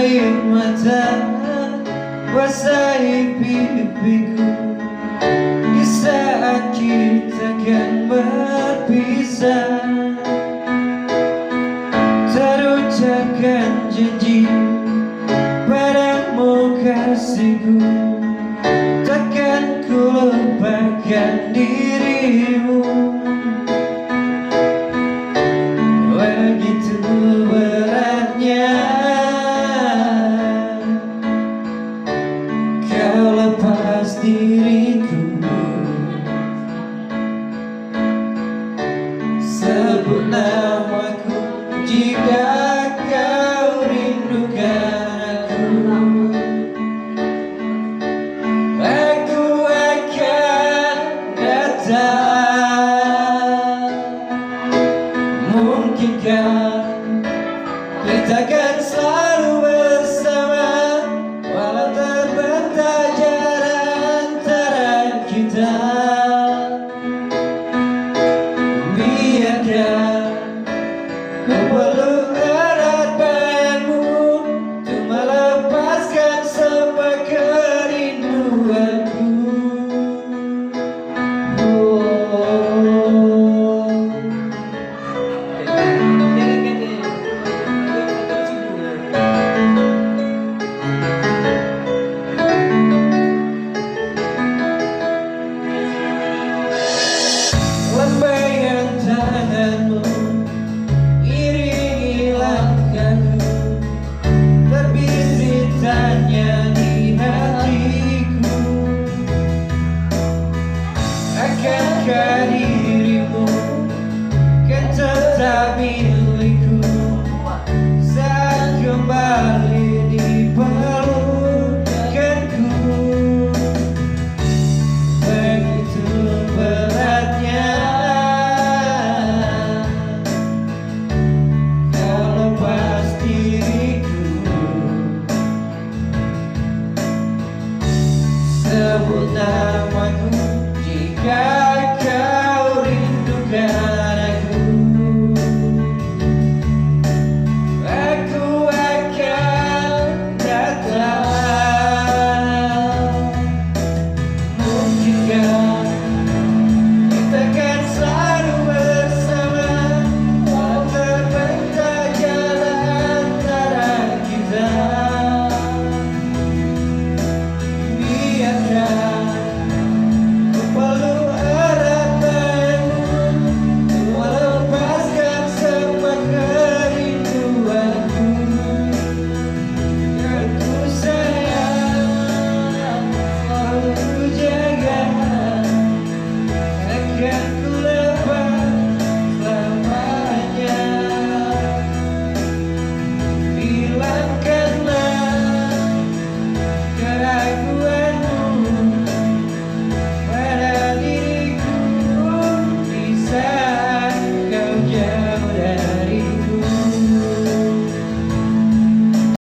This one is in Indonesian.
air mata basahi pipiku di saat kita kan berpisah. Terucapkan janji padamu kasihku, takkan ku lupakan dirimu. Begitu beratnya kau lepas diriku. Sebut namaku jika kau rindukan aku. Aku akan datang. Mungkinkah kita akan selalu bersama, walau terbentang jarak antara kita. Biarkan ku peluk erat bayanmu untuk melepaskan semua kerinduanku. Lambaikan tanganmu, iringi langkahku, terbisit tanya di hatiku. Akankah dirimu kan tetap milikku?